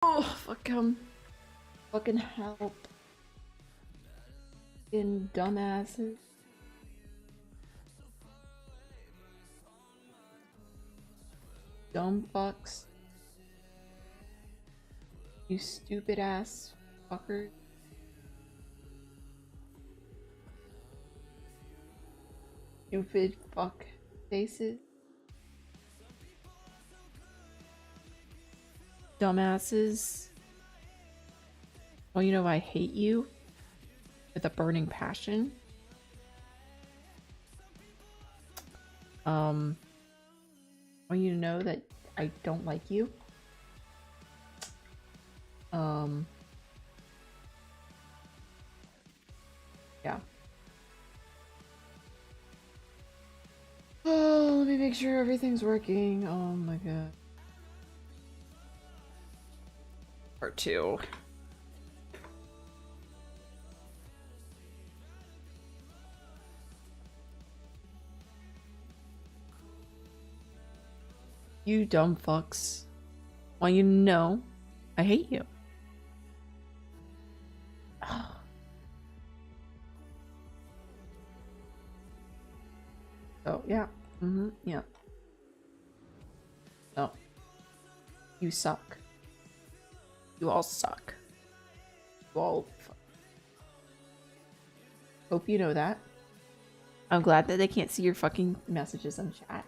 Oh, fuck him. Fucking help. Fucking dumbasses. Dumb fucks. You stupid ass fuckers. Stupid fuck faces. Dumbasses. Well, you know I hate you with a burning passion. I want you to know that I don't like you. Yeah. Oh, let me make sure everything's working. Oh my god. Part 2. You dumb fucks. Want you to know I hate you. Oh, yeah. Yeah. No. You suck. You all suck. You all hope you know that. I'm glad that they can't see your fucking messages in chat.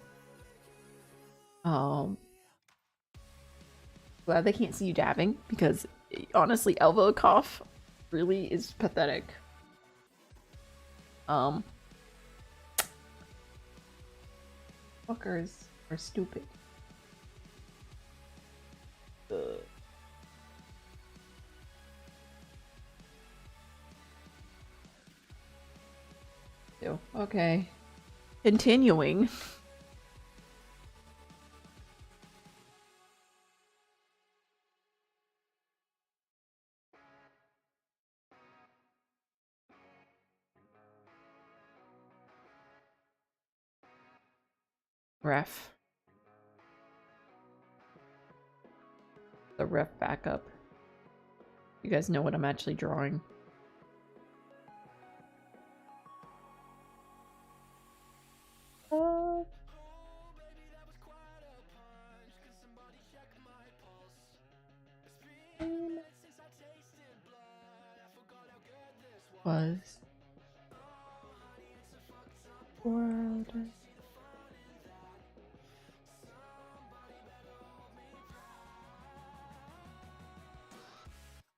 Glad they can't see you dabbing, because honestly, elbow cough really is pathetic. Fuckers are stupid. Okay. Continuing. Ref. The ref backup. You guys know what I'm actually drawing. Was world.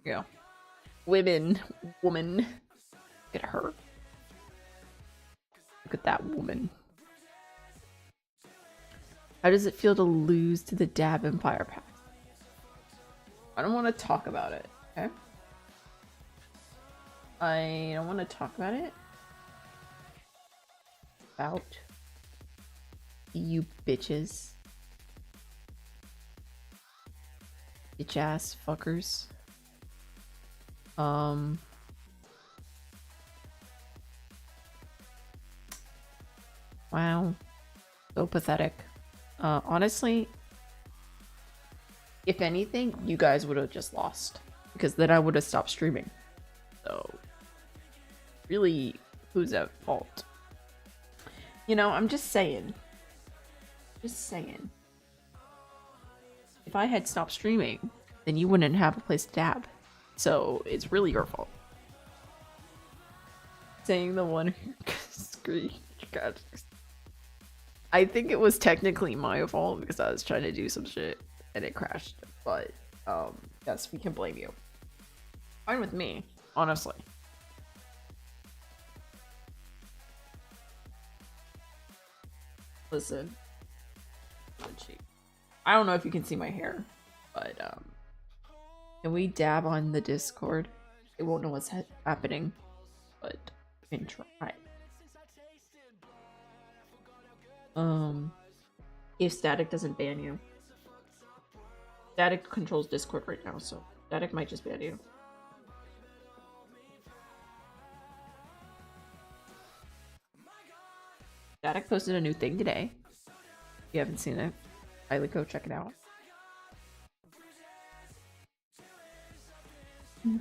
Yeah. Woman. Look at her. Look at that woman. How does it feel to lose to the Dab Empire Pack? I don't want to talk about it, okay? I don't want to talk about it. About you bitches. Bitch ass fuckers. Wow. So pathetic. Honestly, if anything, you guys would have just lost, because then I would have stopped streaming. So, really, who's at fault? You know, I'm just saying. Just saying. If I had stopped streaming, then you wouldn't have a place to dab. So, it's really your fault. Saying the one who screamed. God. I think it was technically my fault because I was trying to do some shit and it crashed. But, yes, we can blame you. Fine with me, honestly. Listen. I don't know if you can see my hair, but, can we dab on the Discord? They won't know what's happening, but we can try. If Static doesn't ban you. Static controls Discord right now, so Static might just ban you. Static posted a new thing today. If you haven't seen it, highly go check it out.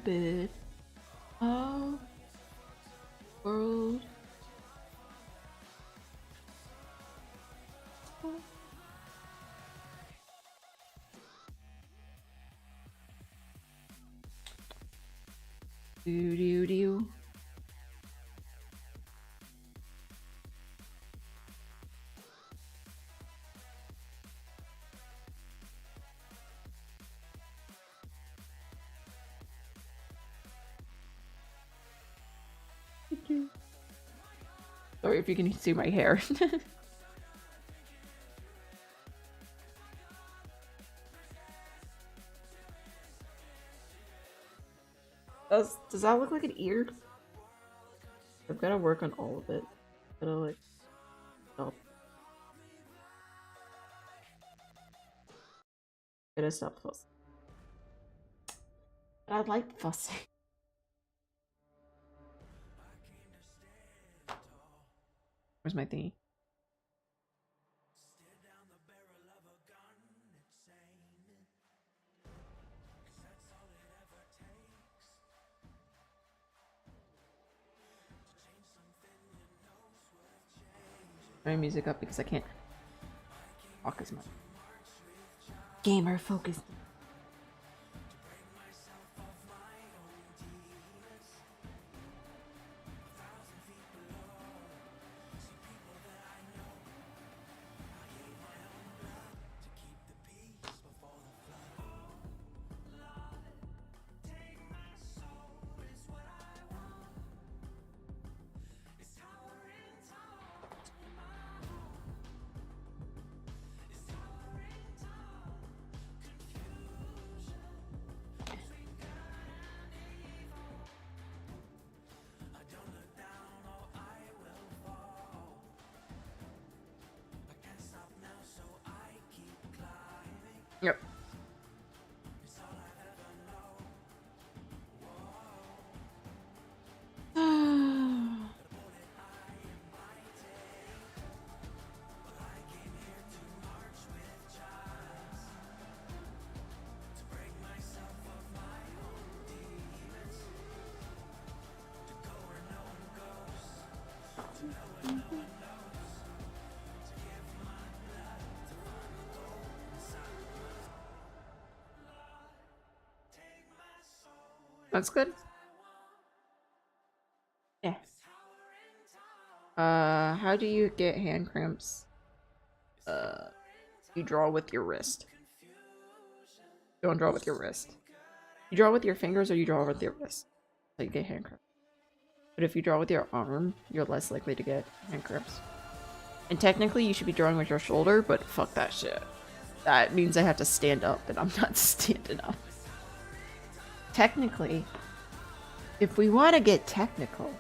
bit of world. Do do do. Sorry if you can see my hair. Does that look like an ear? I've got to work on all of it. Gotta like stop. Gotta stop fussing. But I like fussing. Where's my thingy? My music up because I can't talk as much. Gamer focused. Yep. That's good. Yeah. How do you get hand cramps? You draw with your wrist. Don't draw with your wrist. You draw with your fingers or you draw with your wrist. So you get hand cramps. But if you draw with your arm, you're less likely to get hand cramps. And technically you should be drawing with your shoulder, but fuck that shit. That means I have to stand up and I'm not standing up. Technically, if we want to get technical,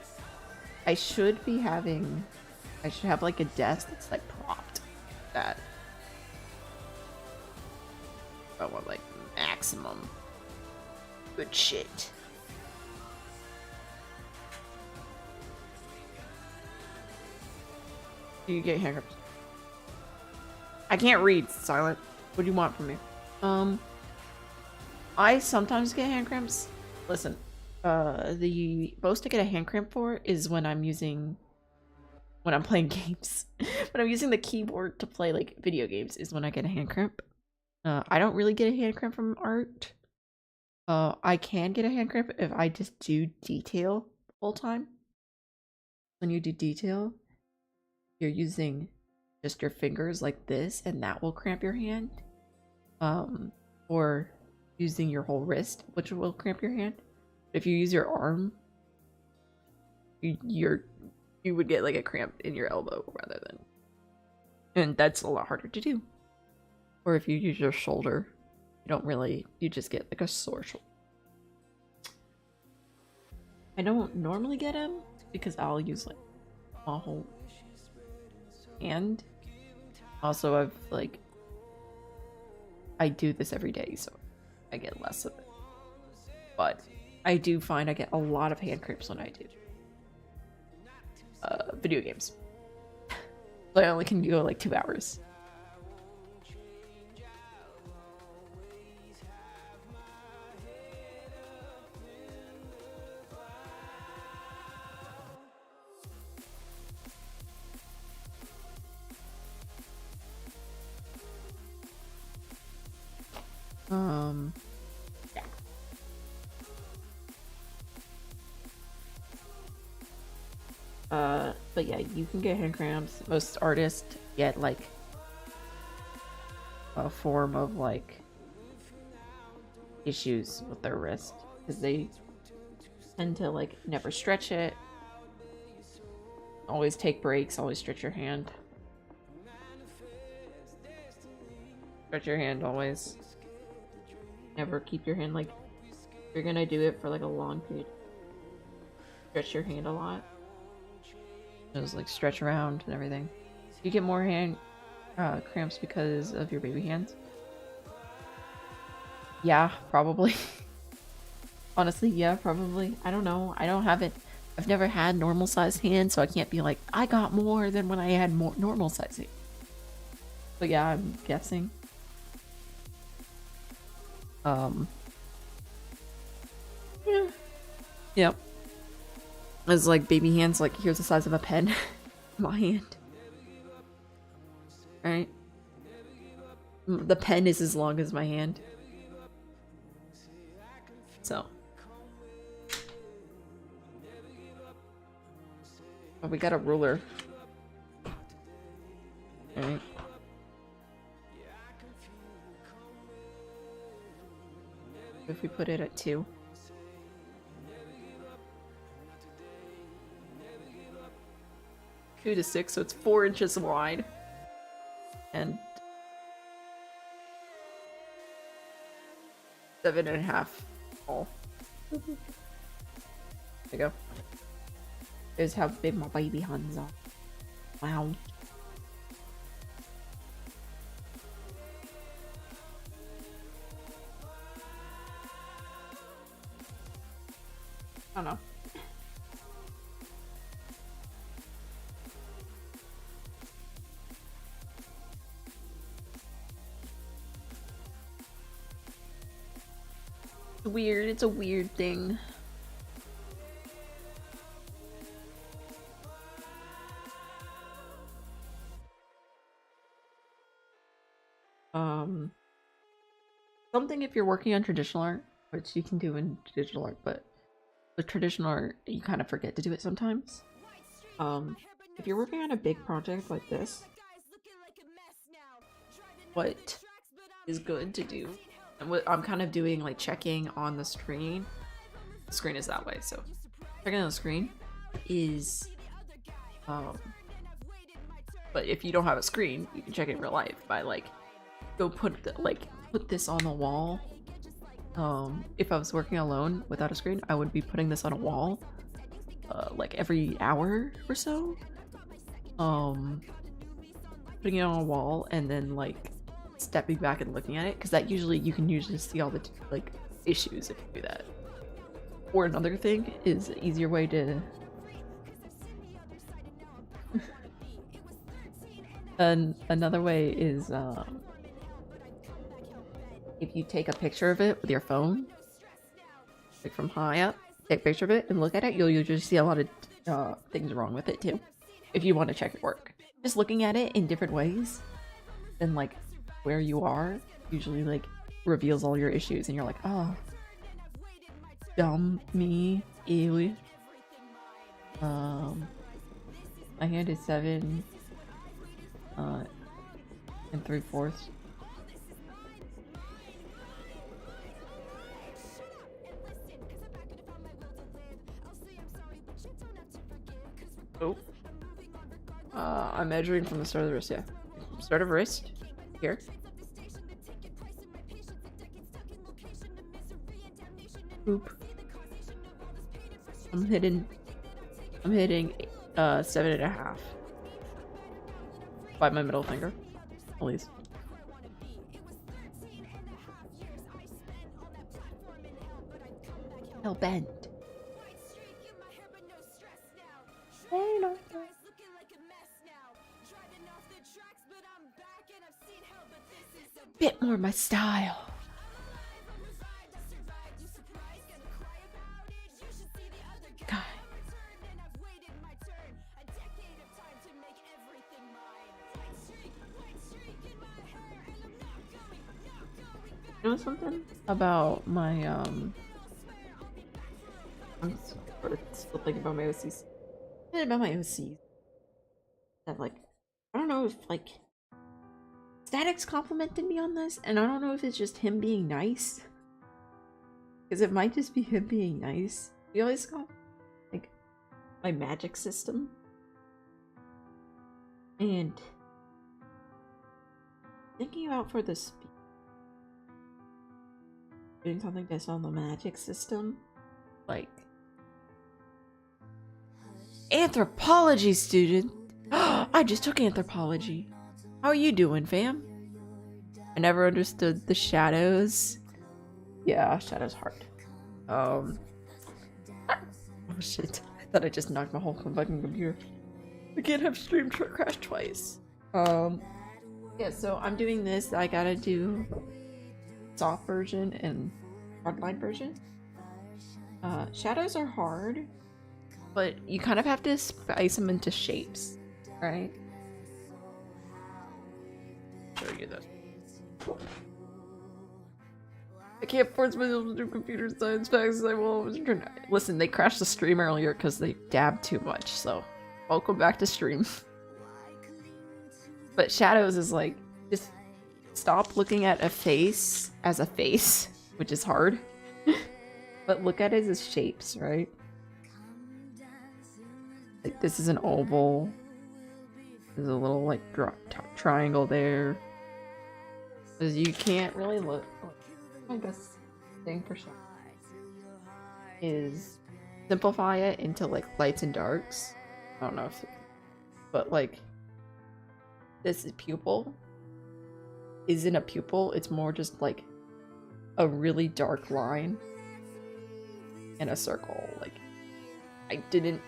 I should have like a desk that's like propped. That I want like maximum good shit. Do you get hand cramps? I can't read, Silent. What do you want from me? I sometimes get hand cramps. Listen, the most I get a hand cramp for is when I'm playing games. When I'm using the keyboard to play like video games is when I get a hand cramp. I don't really get a hand cramp from art. I can get a hand cramp if I just do detail the whole time. When you do detail, you're using just your fingers like this, and that will cramp your hand. Or using your whole wrist, which will cramp your hand. If you use your arm, you would get like a cramp in your elbow rather than, and that's a lot harder to do. Or if you use your shoulder, you just get like a sore shoulder. I don't normally get them because I'll use like a whole hand. Also, I do this every day, so I get less of it. But I do find I get a lot of hand cramps when I do video games. I only can go like 2 hours. Yeah. But yeah, you can get hand cramps. Most artists get like a form of like issues with their wrist because they tend to like never stretch it. Always take breaks, always stretch your hand. Stretch your hand always. Never keep your hand like if you're gonna do it for like a long period. Stretch your hand a lot. Just like stretch around and everything. You get more hand cramps because of your baby hands. Yeah, probably. Honestly, yeah, probably. I don't know. I don't have it. I've never had normal sized hands, so I can't be like, I got more than when I had more normal sized hands. But yeah, I'm guessing. Yeah. Yep. It's like baby hands, like here's the size of a pen. My hand. Right? The pen is as long as my hand. So. Oh, we got a ruler. Alright. If we put it at 2. Two to 6, so it's 4 inches wide. And 7.5 tall. There you go. Here's how big my baby hands are. Wow. I don't know. It's weird. It's a weird thing. Something if you're working on traditional art, which you can do in digital art, but with traditional art, you kind of forget to do it sometimes. If you're working on a big project like this, what is good to do, and what I'm kind of doing, like checking on the screen. The screen is that way, so checking on the screen is, but if you don't have a screen, you can check it in real life by like, go put this on the wall. If I was working alone without a screen, I would be putting this on a wall, like every hour or so. Putting it on a wall and then like stepping back and looking at it, because that you can usually see all the like issues if you do that. Or another thing is an easier way to and another way is if you take a picture of it with your phone, like from high up, take a picture of it and look at it, you'll usually see a lot of things wrong with it too. If you want to check it work, just looking at it in different ways than like where you are usually like reveals all your issues, and you're like, oh, dumb me, ew. My hand is 7 and 3/4. Oh. I'm measuring from the start of the wrist, yeah. Start of wrist. Here. Boop. I'm hitting 7.5 by my middle finger, at least. Hell bent. Hey, no. Bit more my style. God. You know something about my I'm still thinking about my OCs. Something about my OCs that like I don't know if like Static's complimented me on this, and I don't know if it's just him being nice. Because it might just be him being nice. He always got like my magic system. And thinking about for the doing something based on the magic system. Like anthropology student. I just took anthropology. How are you doing, fam? I never understood the shadows. Yeah, shadows hard. Oh shit. I thought I just knocked my whole fucking computer. I can't have stream crash twice. Yeah, so I'm doing this. I gotta do soft version and hardline version. Shadows are hard, but you kind of have to spice them into shapes, right? Show you this. I can't force myself to do computer science facts. I will. Listen, they crashed the stream earlier because they dabbed too much. So, welcome back to stream. But shadows is like just stop looking at a face as a face, which is hard. But look at it as shapes, right? Like this is an oval. There's a little like triangle there. Because you can't really look. I guess the thing for sure is simplify it into like lights and darks. I don't know if, but like this is pupil. Isn't a pupil? It's more just like a really dark line and a circle. Like I didn't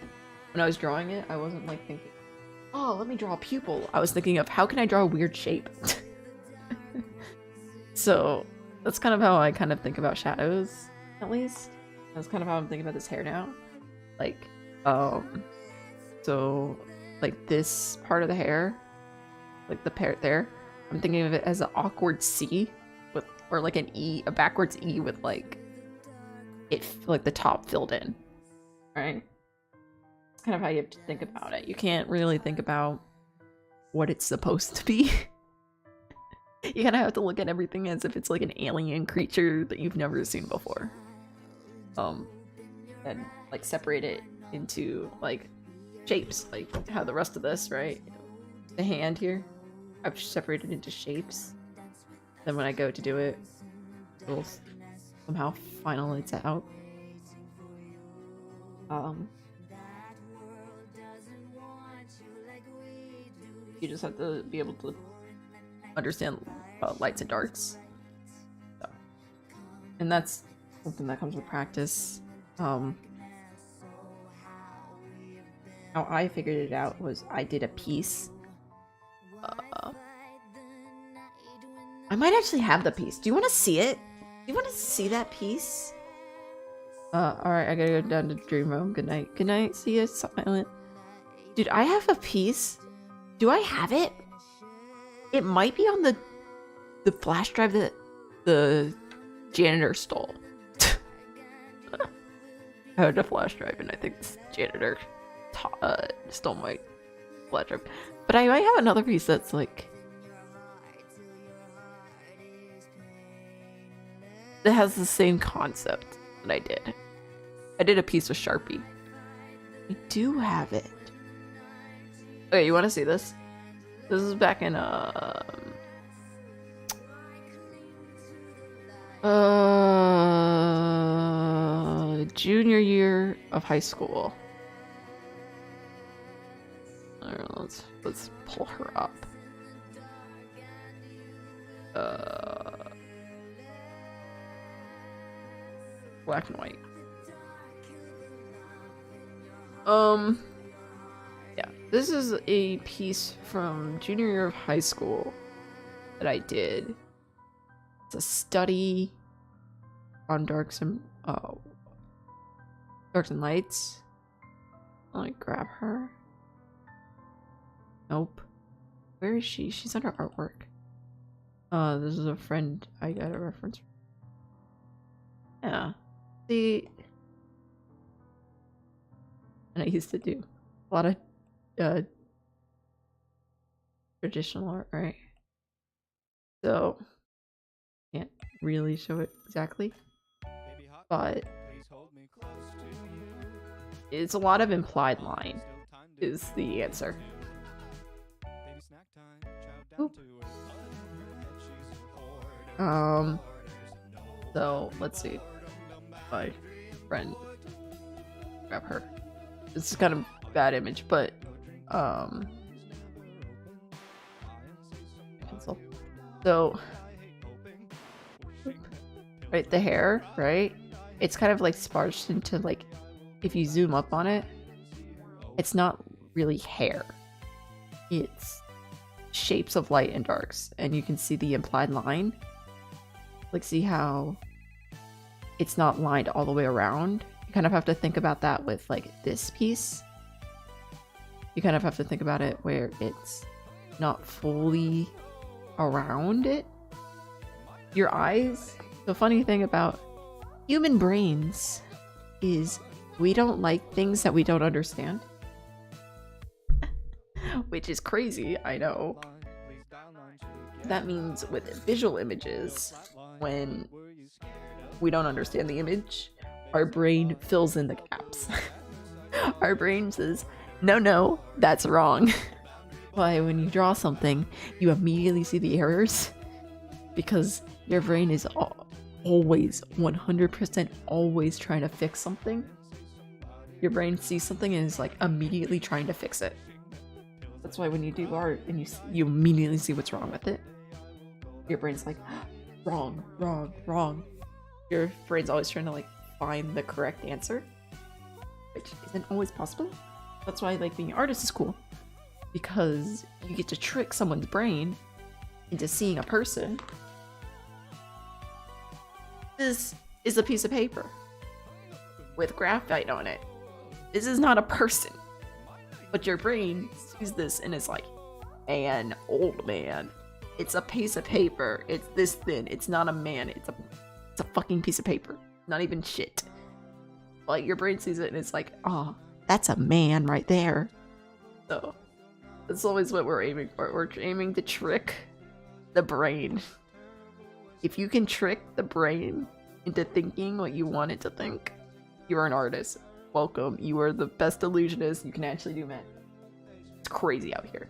when I was drawing it, I wasn't like thinking, oh, let me draw a pupil. I was thinking of how can I draw a weird shape. So that's kind of how I kind of think about shadows, at least. That's kind of how I'm thinking about this hair now. Like, so, like this part of the hair, like the part there, I'm thinking of it as an awkward C with, or like an E, a backwards E with like, like the top filled in, right? It's kind of how you have to think about it. You can't really think about what it's supposed to be. You kind of have to look at everything as if it's like an alien creature that you've never seen before. And like separate it into like shapes, like how the rest of this, right? The hand here, I've separated into shapes. Then when I go to do it, it'll somehow finalize it out. You just have to be able to understand lights and darks. So. And that's something that comes with practice. How I figured it out was I did a piece. I might actually have the piece. Do you want to see it? Do you want to see that piece? Alright, I gotta go down to dream room. Good night. Good night. See you, silent. Dude, I have a piece. Do I have it? It might be on the flash drive that the janitor stole. I had a flash drive and I think this janitor stole my flash drive. But I might have another piece that's like... that has the same concept that I did. I did a piece with Sharpie. I do have it. Okay, you want to see this? This is back in junior year of high school. I don't know, let's pull her up. Black and white. Yeah, this is a piece from junior year of high school that I did. It's a study on darks and lights. Let me grab her. Nope. Where is she? She's under artwork. This is a friend I got a reference from. Yeah. See, and I used to do a lot of uh traditional art, right? So can't really show it exactly, but it's a lot of implied line is the answer. Oop. So let's see. My friend grab her. This is kind of bad image, but pencil. So right, the hair, right? It's kind of like sparged into like, if you zoom up on it, it's not really hair. It's shapes of light and darks, and you can see the implied line. Like, see how it's not lined all the way around? You kind of have to think about that with like this piece. You kind of have to think about it where it's not fully around it. Your eyes. The funny thing about human brains is we don't like things that we don't understand. Which is crazy, I know. That means with visual images, when we don't understand the image, our brain fills in the gaps. Our brain says, no, that's wrong. Why, when you draw something, you immediately see the errors because your brain is always 100% always trying to fix something. Your brain sees something and is like immediately trying to fix it. That's why when you do art and you immediately see what's wrong with it, your brain's like, wrong. Your brain's always trying to like find the correct answer, which isn't always possible. That's why like being an artist is cool, because you get to trick someone's brain into seeing a person. This is a piece of paper with graphite on it. This is not a person. But your brain sees this and is like, man, old man. It's a piece of paper. It's this thin. It's not a man. It's a fucking piece of paper. Not even shit. Like, your brain sees it and it's like, oh, that's a man right there. So that's always what we're aiming for. We're aiming to trick the brain. If you can trick the brain into thinking what you want it to think, you're an artist. Welcome. You are the best illusionist you can actually do, man. It's crazy out here.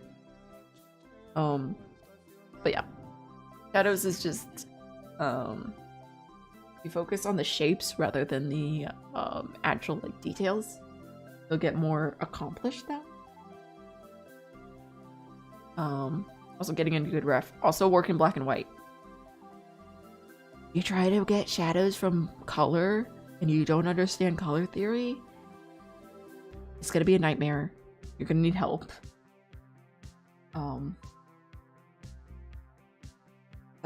But yeah. Shadows is just you focus on the shapes rather than the actual like details. You'll get more accomplished though. Also getting into good ref. Also work in black and white. You try to get shadows from color and you don't understand color theory, it's gonna be a nightmare. You're gonna need help. Tell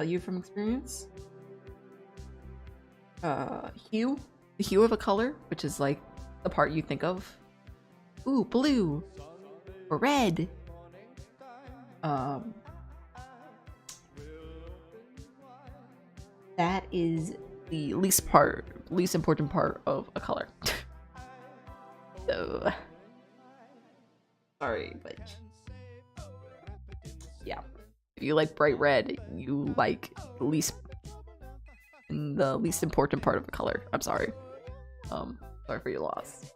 you from experience. Hue. The hue of a color, which is like the part you think of. Ooh, blue. Or red. That is the least important part of a color. So sorry, but yeah. If you like bright red, you like the least important part of a color. I'm sorry. Sorry for your loss.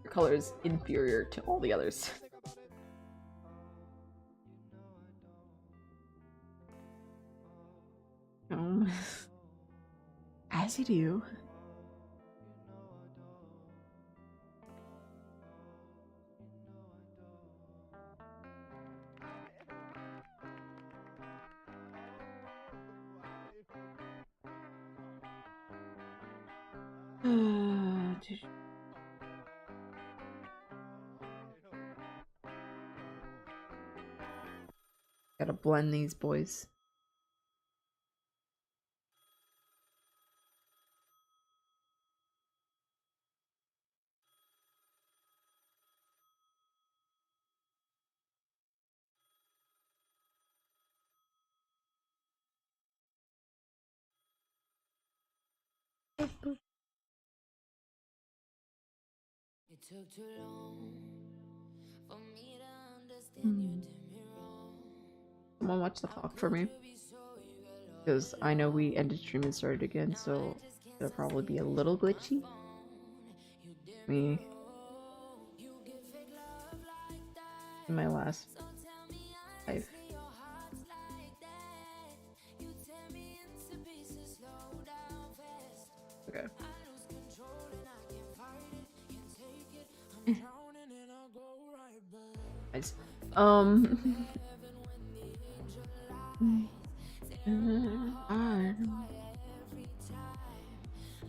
Your color is inferior to all the others. As you do. Gotta blend these boys. It took too long for me to understand you did me wrong. Someone watch the How clock for could me, you be so evil? because I know we ended stream and started again, Now I so just can't it'll stop probably be a thinking little about my glitchy. phone. You did me Me wrong. You give fake love like that. in my last So tell me life. honestly, your heart's like that. You tear me into pieces, slow down fast. Okay. I lose control and I can't fight it, can't take it. I'm drowning and I'll go right back. Nice. Heaven when the angel lies, tearing my heart apart every time.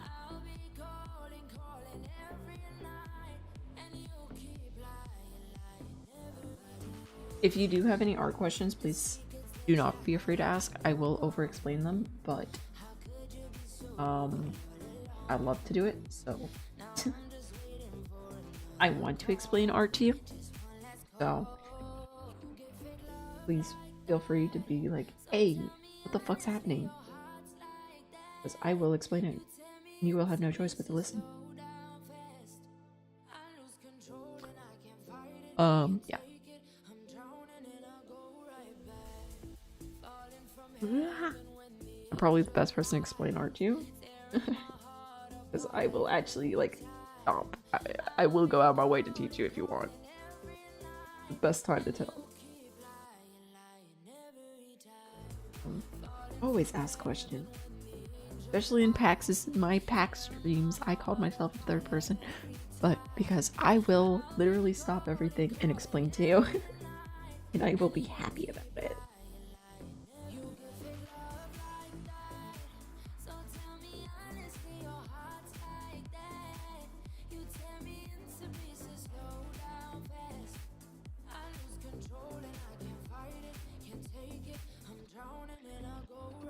I'll be calling, calling every night, and you keep lying, lying, never lying. If you do have any art questions, please do not be afraid to ask. I will over explain them, but I love to do it, so I want to explain art to you. So please feel free to be like, hey, what the fuck's happening? Because I will explain it. And you will have no choice but to listen. Yeah. I'm probably the best person to explain art to you. Because I will actually, like, stop. I will go out of my way to teach you if you want. The best time to tell. Always ask questions. Especially in my PAX streams, I called myself a third person. But because I will literally stop everything and explain to you. And I will be happy about it.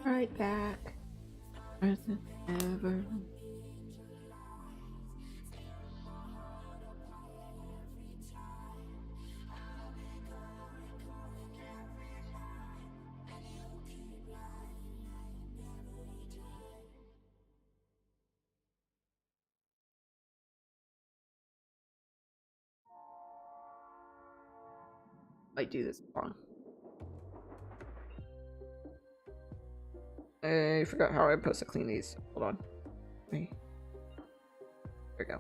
Right back. Present ever. I do this wrong. I forgot how I'm supposed to clean these. Hold on. Wait. There we go.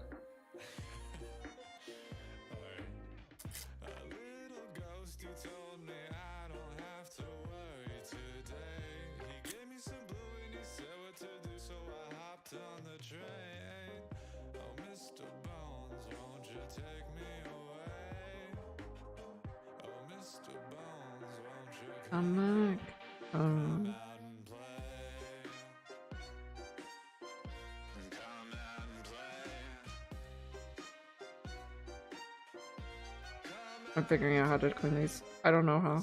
Come back. I'm figuring out how to clean these. I don't know how.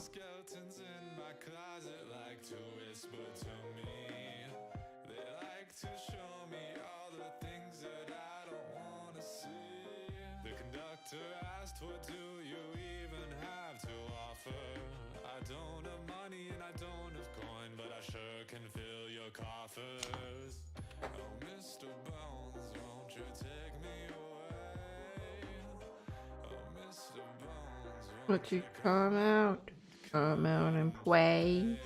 Would you come out? Come out and play.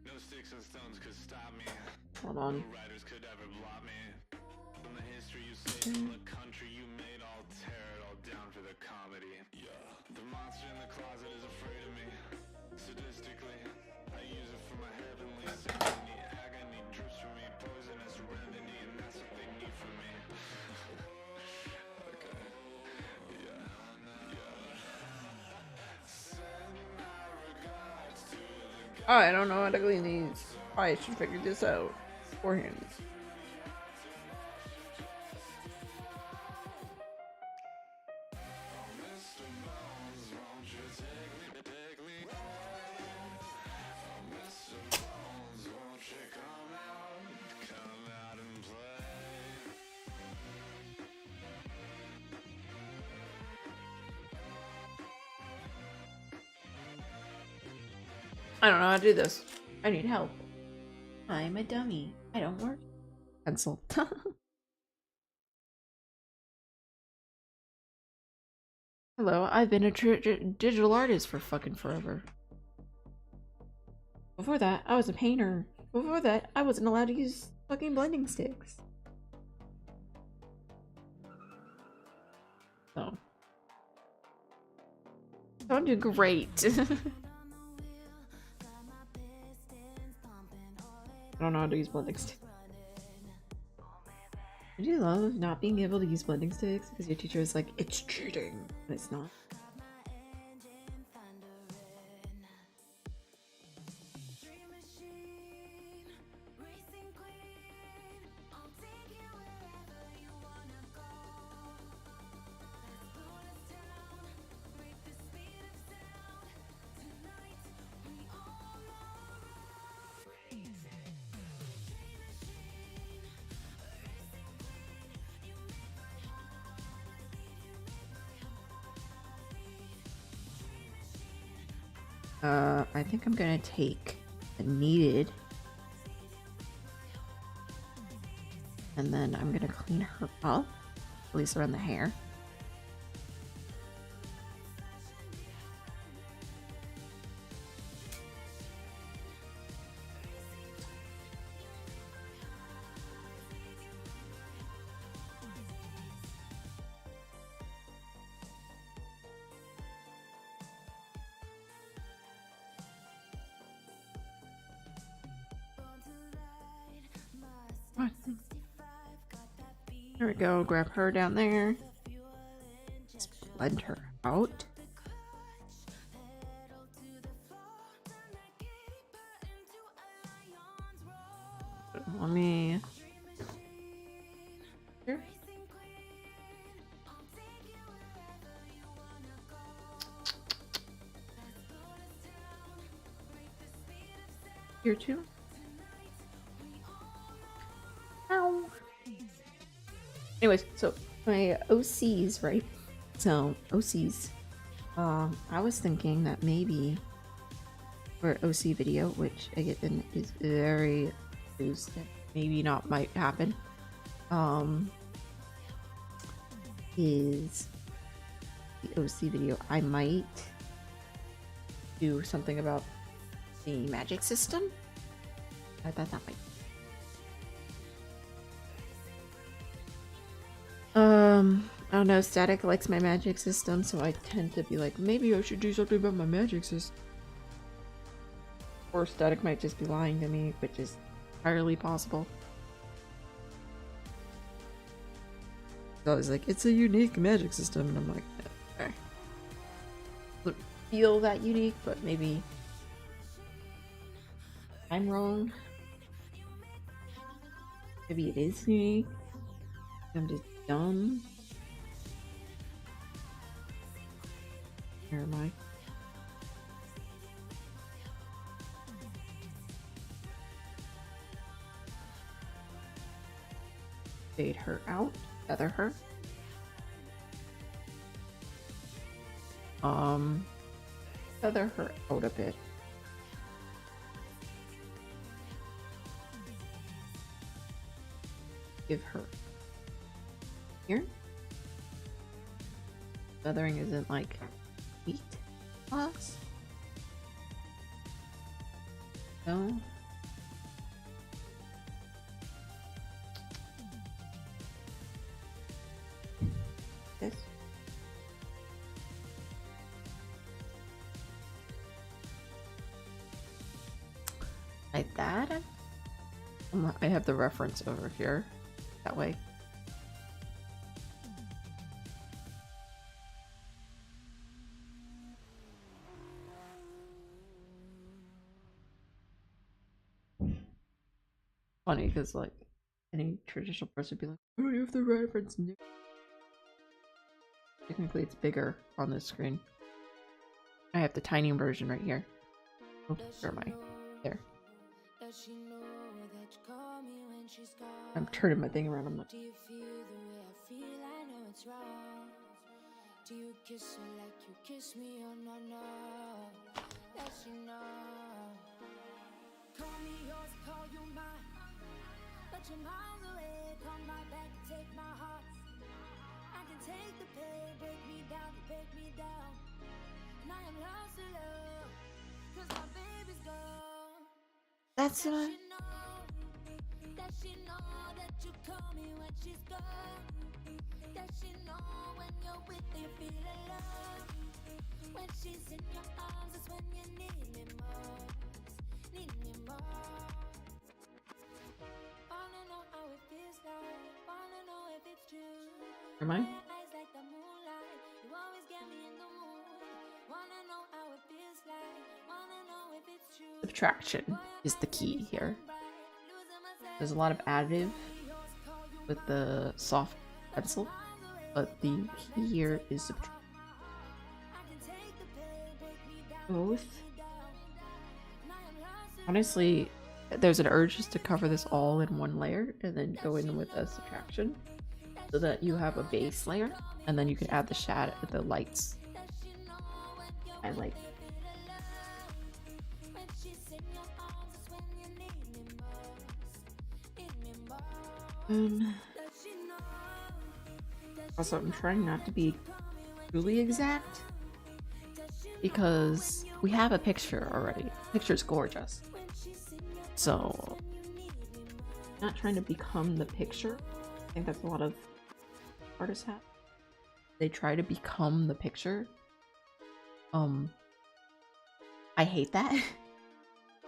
No sticks and stones could stop me. Hold on. No writers could ever blot me. From the history you saved, from the country you made, I'll tear it all down for the comedy. Yeah. The monster in the closet is afraid of me. Sadistically, I use it for my heavenly symphony. Agony drips from me, poisonous remedy, and that's what they need from me. Okay. Yeah. Send my regards to the I don't know how to clean these. I should figure this out beforehand. I don't know how to do this. I need help. I'm a dummy. I don't work. Pencil. Hello, I've been a digital artist for fucking forever. Before that, I was a painter. Before that, I wasn't allowed to use fucking blending sticks. So. I'm doing great. I don't know how to use blending sticks. I do love not being able to use blending sticks because your teacher is like, it's cheating, but it's not. I think I'm gonna take the kneaded and then I'm gonna clean her up, at least around the hair. There we go, grab her down there. Just blend her out. Let me... Here. Here too. Ow. Anyways, so my OCs, right? So OCs. I was thinking that maybe for OC video, which again is very loose, that maybe not might happen. Is the OC video? I might do something about the magic system. I thought that might. I don't know, Static likes my magic system, so I tend to be like, maybe I should do something about my magic system. Or Static might just be lying to me, which is entirely possible. So I was like, it's a unique magic system, and I'm like, okay. Doesn't feel that unique, but maybe I'm wrong. Maybe it is unique. I'm just dumb. Where am I? Fade her out. Feather her. Feather her out a bit. Give her here. Feathering isn't like wheat class. No. This. Like that. I have the reference over here. That way. Funny because like any traditional person would be like, I don't have the reference. Technically it's bigger on this screen. I have the tiny version right here. Oh, where am I? There. I'm turning my thing around. I'm like, Do you feel the way I feel? I know it's wrong. Do you kiss her like you kiss me? Oh no, no. That she know. Call me yours, call you mine. But you're miles away. Come right back, take my heart. I can take the pain, break me down, break me down. Now I'm lost to love, 'cause my baby's gone. That's Does what. she know? Does she know that you call me when she's gone? Does she know when you're with her, you feel alone? When she's in your arms, it's when you need me most. Need me more. Wanna know how it feels like. Wanna know if it's true. Am I? Your eyes like the moonlight. You always get me in the mood. Wanna know how it feels like. Wanna know if it's true. Subtraction is the key here. There's a lot of additive with the soft pencil, but the key here is subtraction. Both. Honestly, there's an urge just to cover this all in one layer and then go in with a subtraction so that you have a base layer, and then you can add the shadow, the lights. I like. Also, I'm trying not to be truly exact because we have a picture already. The picture's gorgeous. So, not trying to become the picture. I think that's a lot of artists have. They try to become the picture. I hate that.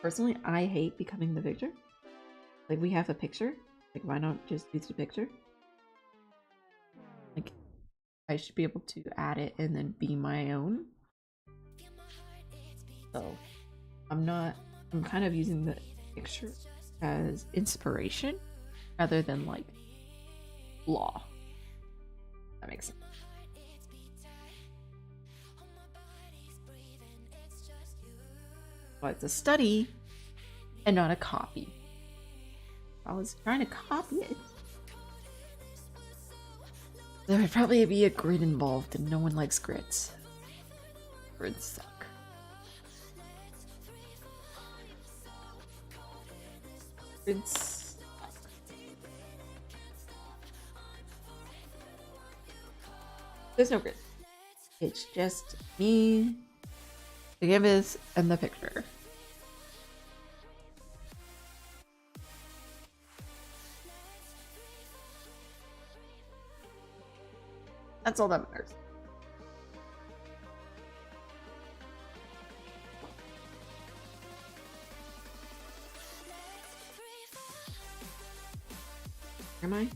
Personally, I hate becoming the picture. Like, we have a picture. Like, why not just use the picture? Like, I should be able to add it and then be my own. So, I'm kind of using the picture as inspiration rather than like law. That makes sense. But it's a study and not a copy. If I was trying to copy it, there would probably be a grid involved, and no one likes grids. Grids suck. Grids suck. There's no grid. It's just me, the canvas, and the picture. That's all that matters. Am I?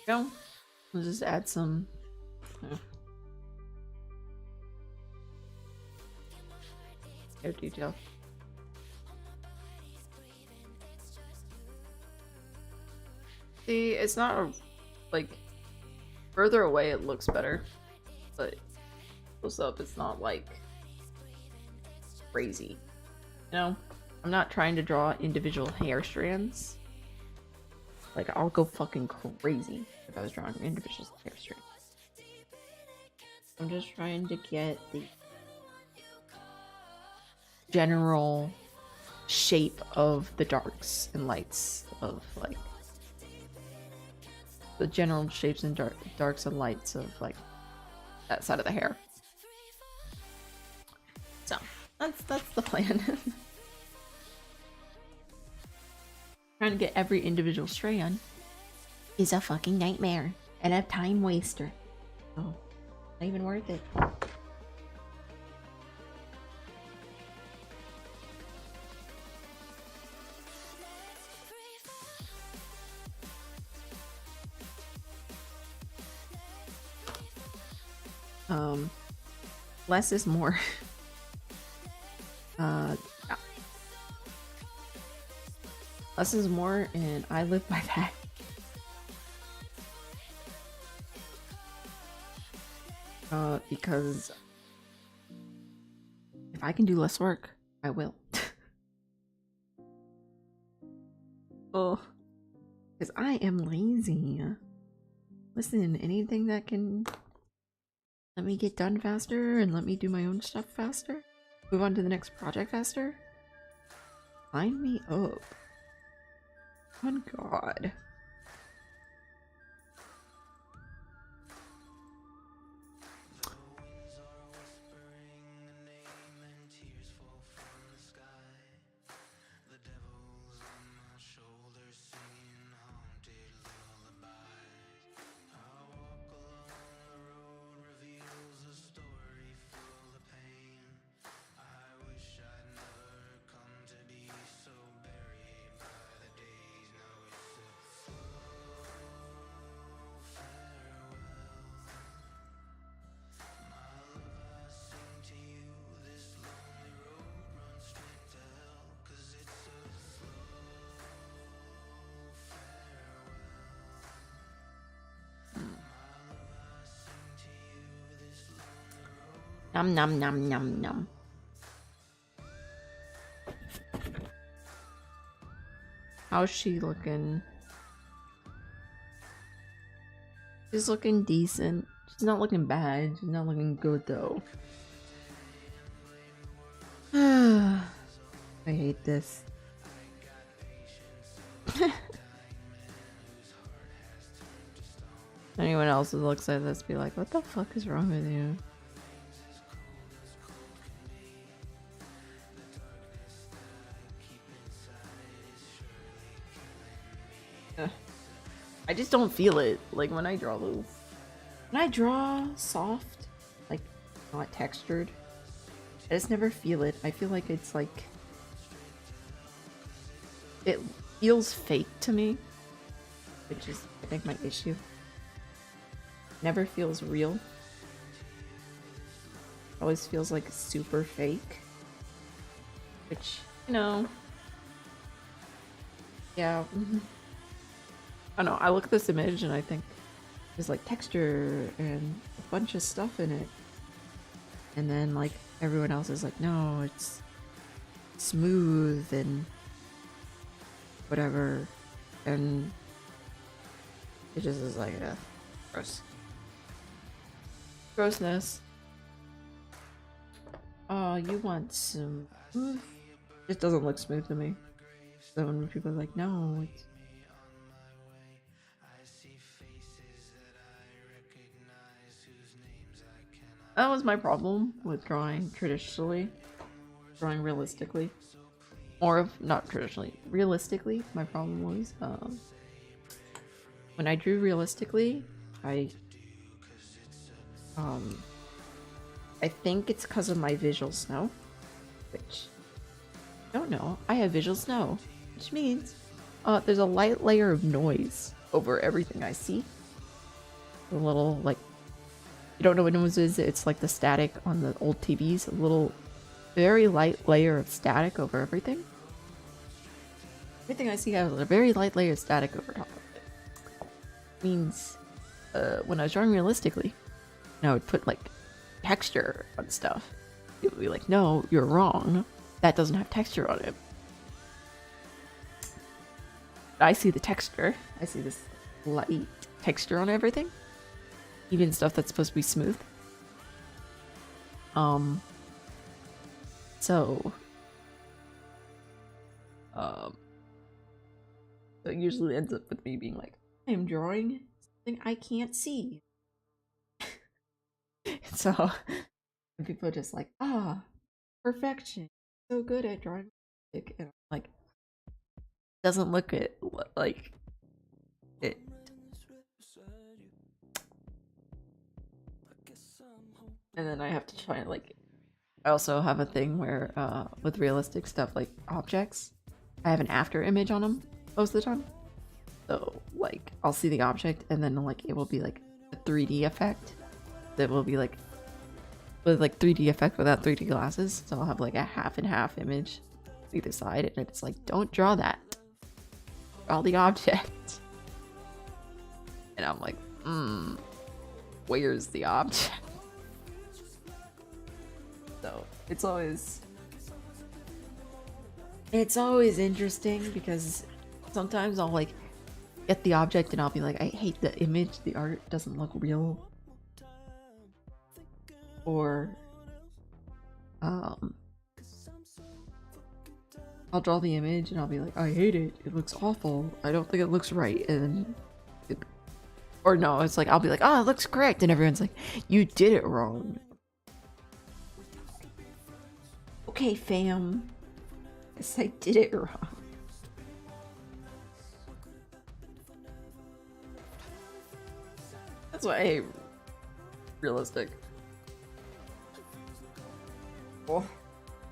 Go. We'll just add some. Hair detail. See, it's not a, like, further away it looks better, but close up it's not like crazy. You know, I'm not trying to draw individual hair strands. Like, I'll go fucking crazy if I was drawing individual hair strands. I'm just trying to get the general shape of the darks and lights of, like, the general shapes and darks and lights of, like, that side of the hair. So that's the plan. Trying to get every individual strand is a fucking nightmare and a time waster. Oh, not even worth it. Less is more. Yeah. Less is more, and I live by that. Because if I can do less work, I will. Oh, because I am lazy. Listen, anything that can let me get done faster and let me do my own stuff faster, move on to the next project faster, sign me up. Oh God. Nom nom nom nom nom. How's she looking? She's looking decent. She's not looking bad. She's not looking good though. I hate this. Anyone else who looks at this be like, what the fuck is wrong with you? I just don't feel it. Like when I draw low. When I draw soft, like not textured, I just never feel it. I feel like it's like it feels fake to me, which is I think my issue. Never feels real. Always feels like super fake. Which, you know, yeah. I don't know, I look at this image and I think there's like texture and a bunch of stuff in it. And then like everyone else is like, no, it's smooth and whatever. And it just is like, gross. Grossness. Oh, you want some smooth? It doesn't look smooth to me. So when people are like, no, it's that was my problem with drawing traditionally. Drawing realistically. Or of not traditionally. Realistically, my problem was when I drew realistically, I think it's because of my visual snow. Which I don't know. I have visual snow. Which means there's a light layer of noise over everything I see. A little like you don't know what noise is, it's like the static on the old TVs, a little very light layer of static over everything. Everything I see has a very light layer of static over top of it. Means when I was drawing realistically, and I would put like texture on stuff, it would be like, no, you're wrong. That doesn't have texture on it. I see the texture. I see this light texture on everything. Even stuff that's supposed to be smooth. So it usually ends up with me being like, I am drawing something I can't see. So people are just like, perfection. So good at drawing. And I'm like, doesn't look it like it. And then I have to try and like, I also have a thing where with realistic stuff like objects, I have an after image on them most of the time. So like I'll see the object and then like it will be like a 3D effect that will be like with like 3D effect without 3D glasses. So I'll have like a half and half image either side and it's like, don't draw that. Draw the object. And I'm like, where's the object? So It's always interesting because sometimes I'll like get the object and I'll be like, I hate the image, the art doesn't look real. Or I'll draw the image and I'll be like, I hate it, it looks awful, I don't think it looks right, and or no, it's like I'll be like, oh, it looks correct, and everyone's like, you did it wrong. Okay, fam. Guess I did it wrong. That's why I hate realistic. Oh,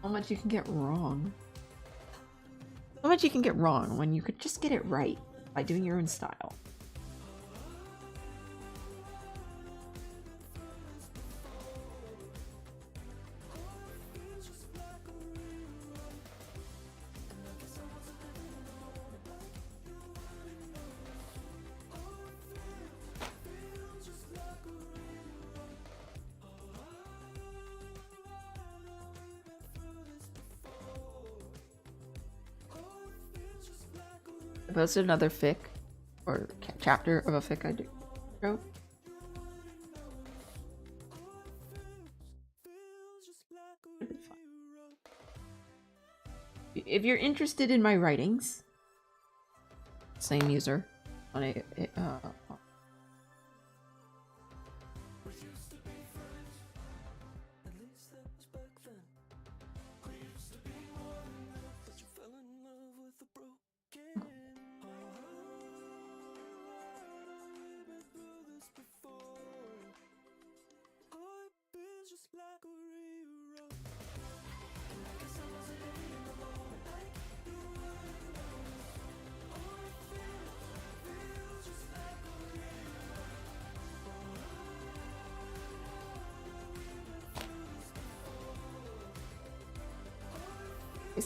how much you can get wrong. How much you can get wrong when you could just get it right by doing your own style. I posted another fic, or chapter of a fic I wrote. If you're interested in my writings, same user on a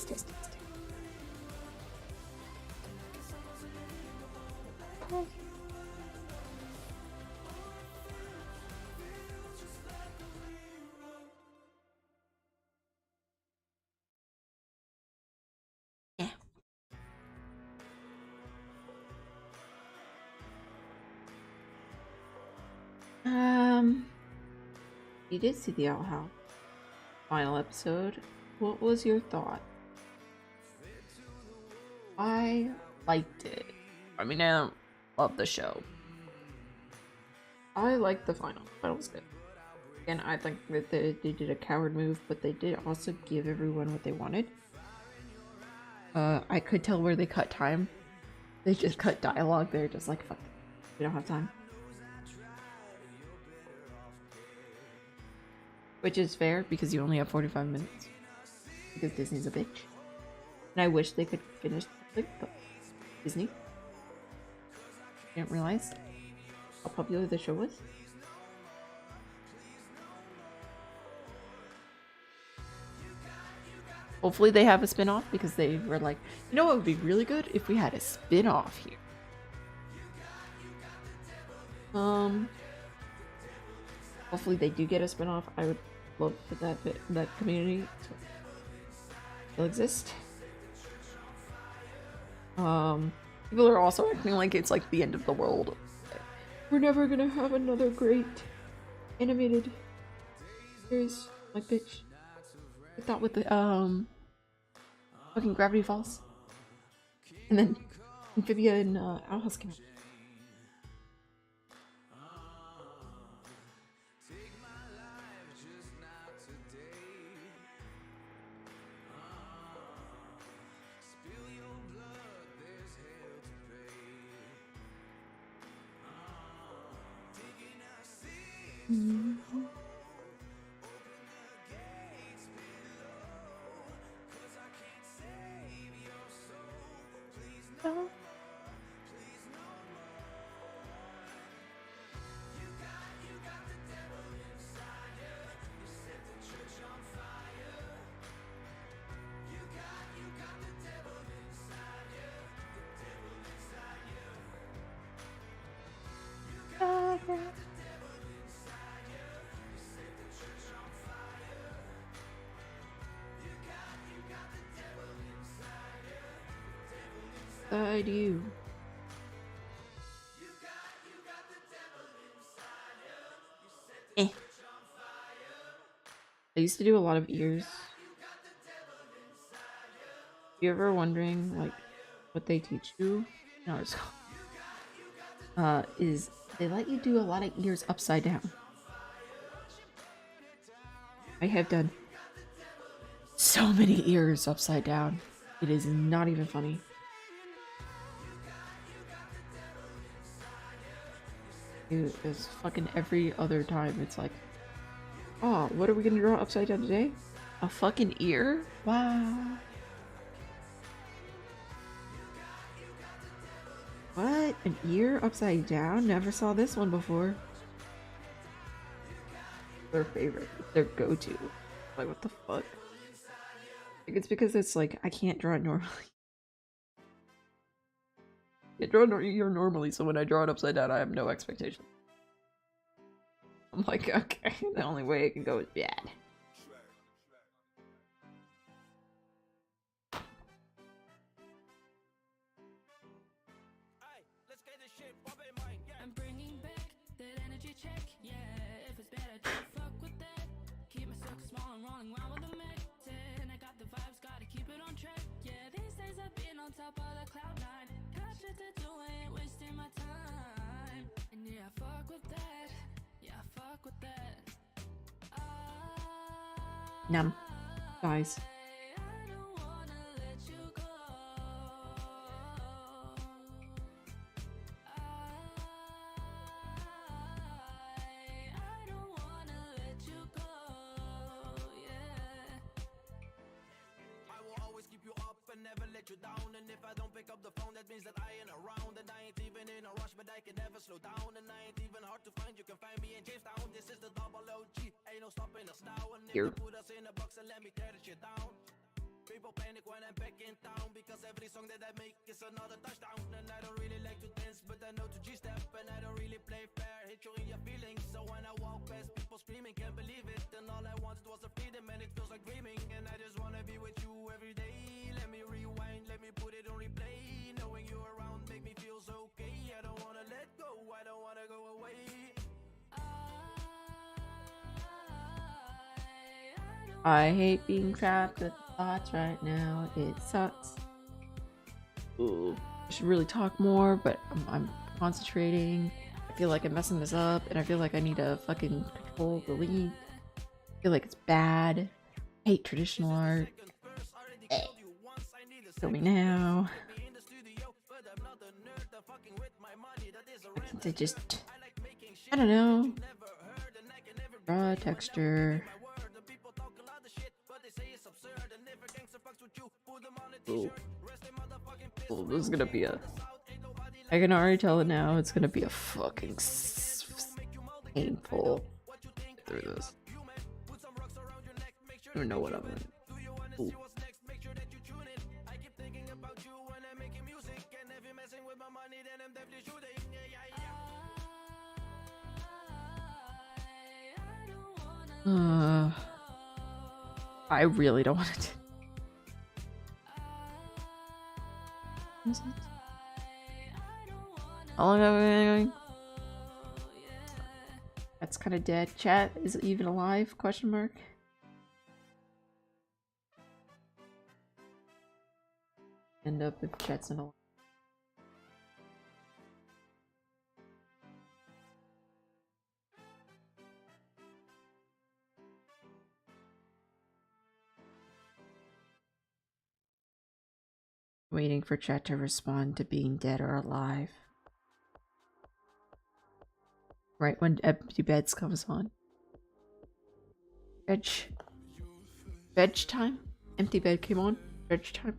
taste. Yeah. You did see the Owl House final episode. What was your thought? I liked it. I mean, I don't love the show. I liked the final. That was good. Again, I think that they did a coward move, but they did also give everyone what they wanted. I could tell where they cut time. They just cut dialogue. They're just like, fuck, we don't have time. Which is fair, because you only have 45 minutes. Because Disney's a bitch. And I wish they could finish the but Disney didn't realize how popular the show was. Hopefully they have a spin-off, because they were like, you know what would be really good if we had a spin-off here. Hopefully they do get a spin-off. I would love for that community to still exist. People are also acting like it's like the end of the world. We're never gonna have another great animated series. Like, bitch. I thought with the fucking Gravity Falls, and then Amphibia and Owl House came out. inside you. Eh. I used to do a lot of ears. You ever wondering like what they teach you? No, it's is they let you do a lot of ears upside down. I have done so many ears upside down. It is not even funny. Dude, it's fucking every other time. It's like, oh, what are we gonna draw upside down today? A fucking ear? Wow. What? An ear upside down? Never saw this one before. Their favorite. Their go-to. Like, what the fuck? Like, it's because it's like, I can't draw it normally. I draw an ear normally, so when I draw it upside down, I have no expectation. I'm like, okay, the only way it can go is bad. I'm bringing back that energy check. Yeah, if it's bad, I don't fuck with that. Keep my circle small and rolling around with a Mac 10. I got the vibes, gotta keep it on track. Yeah, these days I've been on top of the cloud nine. Got shit to do, ain't wasting my time. And yeah, I fuck with that. Yeah, I fuck with that. Numb. Guys. I don't wanna let you go. I don't wanna let you go. Yeah. I will always keep you up and never let you down. And if I don't pick up the phone, that means that I ain't around. And I ain't even in a rush, but I can never slow down. And I ain't even hard to find. You can find me in Jamestown. This is the double OG. Ain't no stopping us now. And if Here. you put us in a box and let me tear the shit down. People panic when I'm back in town, because every song that I make is another touchdown. And I don't really like to dance, but I know to G-step. And I don't really play fair, hit you in your feelings. So when I walk past people screaming, can't believe it. And all I wanted was a freedom, and it feels like dreaming. And I just wanna be with you every day. Let me rewind, let me put it on replay. Knowing you around make me feel so okay. I don't wanna let go, I don't wanna go away. I hate being trapped with thoughts right now. It sucks. Ooh. I should really talk more, but I'm concentrating. I feel like I'm messing this up, and I feel like I need to fucking control the lead. I feel like it's bad. I hate traditional art. Kill me now. I just, I don't know. Draw texture. Ooh. Ooh, this is gonna be a... I can already tell it now. It's gonna be a fucking painful through this. I don't know what I'm in. Ooh. I really don't want it. Is it? How long have we been going? That's kind of dead. Chat, is it even alive? Question mark. End up if chat's not alive. Waiting for chat to respond to being dead or alive. Right when Empty Beds comes on. Veg time? Empty Bed came on? Veg time?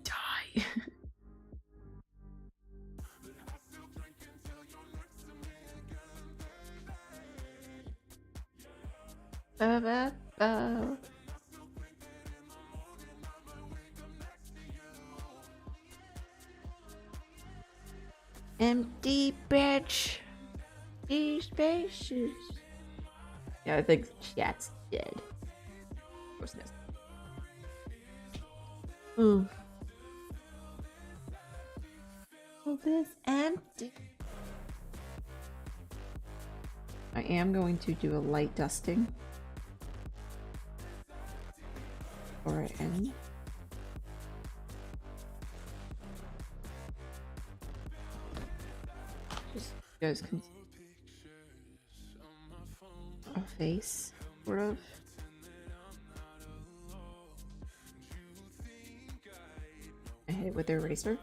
Die. Empty bitch. These spaces. Yeah, I think chat's dead. Grossness. Ooh. Oh, this empty. I am going to do a light dusting for it end. Just you guys can see a face, sort of. I hit it with the eraser.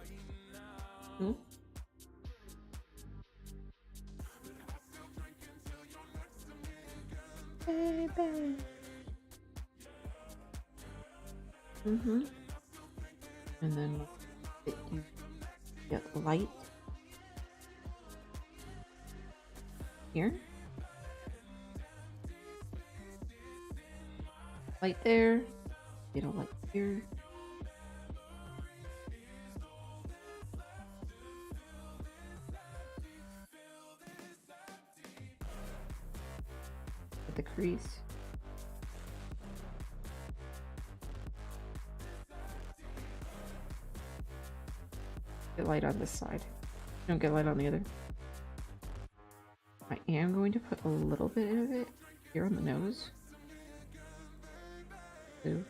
Hmm? Baby. Mm-hmm. And then you get the light here. Light there. Get a light here. At the crease. Get light on this side. Don't get light on the other. I am going to put a little bit of it here on the nose. Too.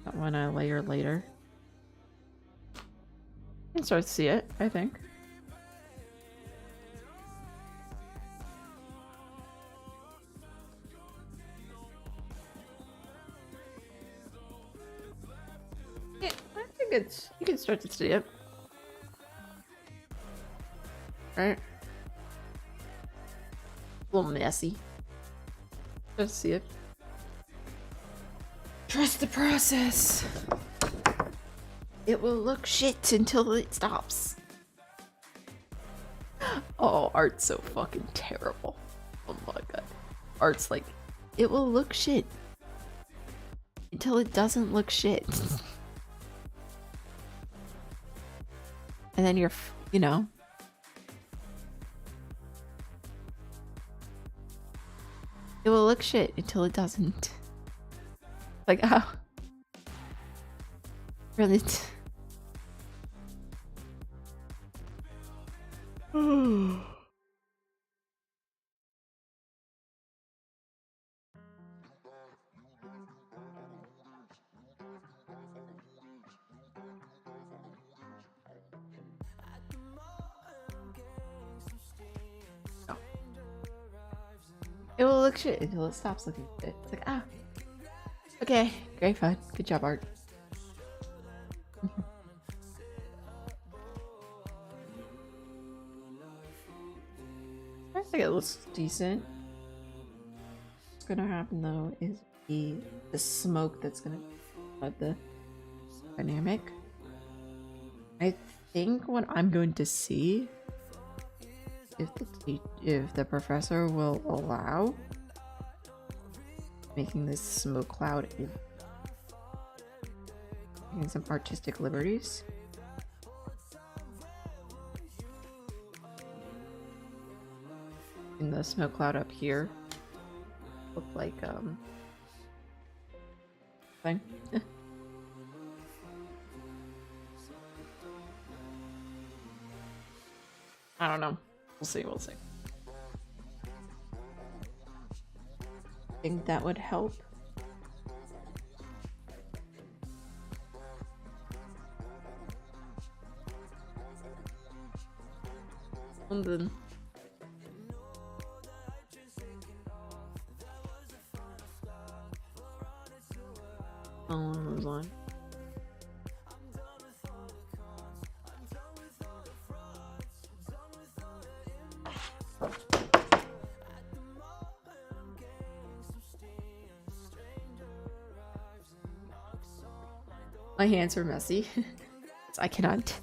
That one I layer later. You can start to see it, I think. Yeah, I think it's, you can start to see it. Right? A little messy. Just see it. Trust the process. It will look shit until it stops. Oh, art's so fucking terrible. Oh my god. Art's like, it will look shit until it doesn't look shit. And then you're, you know. It will look shit until it doesn't. Like, oh. Really? No. It will look shit until it stops looking shit. It's like, ah. Okay, great, fine. Good job, Art. I think it looks decent. What's gonna happen though is the smoke that's gonna add the dynamic. I think what I'm going to see if the professor will allow making this smoke cloud in taking some artistic liberties. In the smoke cloud up here look like thing. I don't know. We'll see, we'll see. I think that would help. And then along those lines. My hands are messy. I cannot.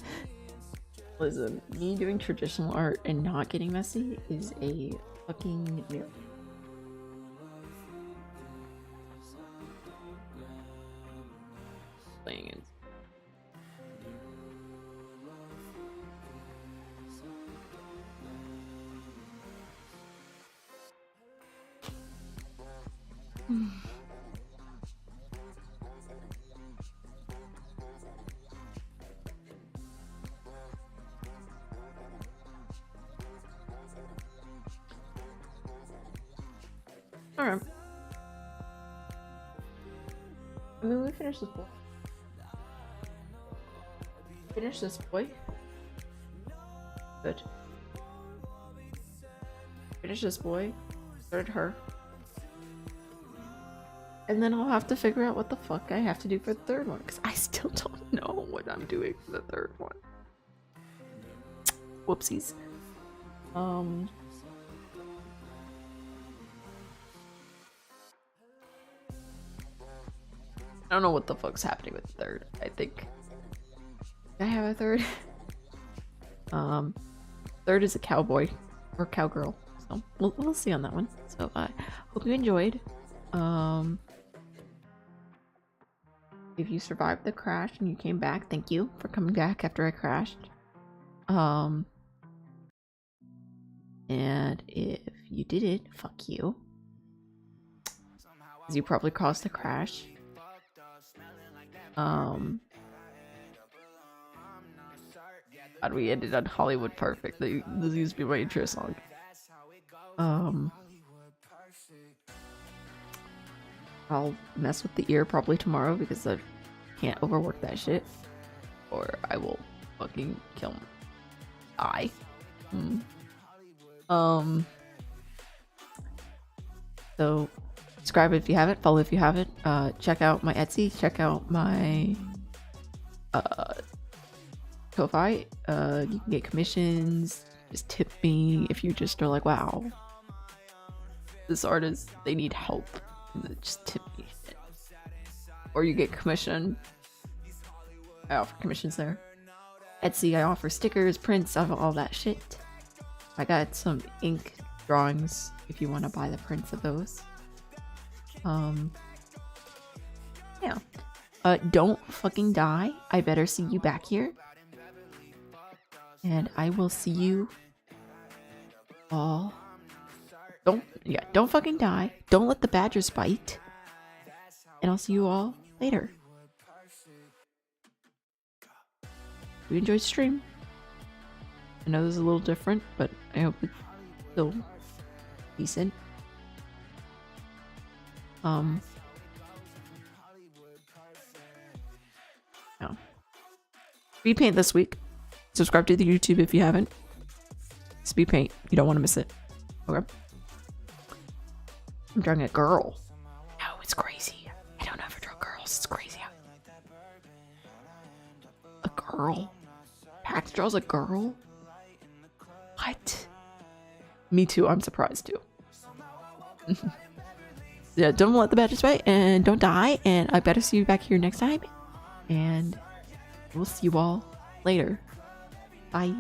Listen, me doing traditional art and not getting messy is a fucking miracle. Playing it. Alright. I mean, we finished this boy. Finish this boy. Good. Finish this boy. Third her. And then I'll have to figure out what the fuck I have to do for the third one, because I still don't know what I'm doing for the third one. Whoopsies. I don't know what the fuck's happening with the third. I think I have a third. Third is a cowboy or cowgirl. So we'll see on that one. So I hope you enjoyed. If you survived the crash and you came back, thank you for coming back after I crashed. And if you didn't, fuck you. Because you probably caused the crash. God, we ended on Hollywood Perfect. This used to be my intro song. I'll mess with the ear probably tomorrow because I can't overwork that shit, or I will fucking kill die. So subscribe if you haven't, follow if you haven't, check out my Etsy, check out my Ko-Fi. You can get commissions, just tip me if you just are like, wow, this artist, they need help, just tip me. Or you get commission. I offer commissions there. Etsy, I offer stickers, prints, all that shit. I got some ink drawings if you want to buy the prints of those. Yeah. Don't fucking die. I better see you back here. And I will see you all. Don't fucking die. Don't let the badgers bite. And I'll see you all later. We enjoyed the stream. I know this is a little different, but I hope it's still decent. No. Speed paint this week. Subscribe to the YouTube if you haven't. Speed paint. You don't want to miss it. Okay. I'm drawing a girl. No, it's crazy. I don't ever draw girls. It's crazy. A girl? Pax draws a girl? What? Me too. I'm surprised too. Yeah, don't let the badgers bite and don't die. And I better see you back here next time. And we'll see you all later. Bye.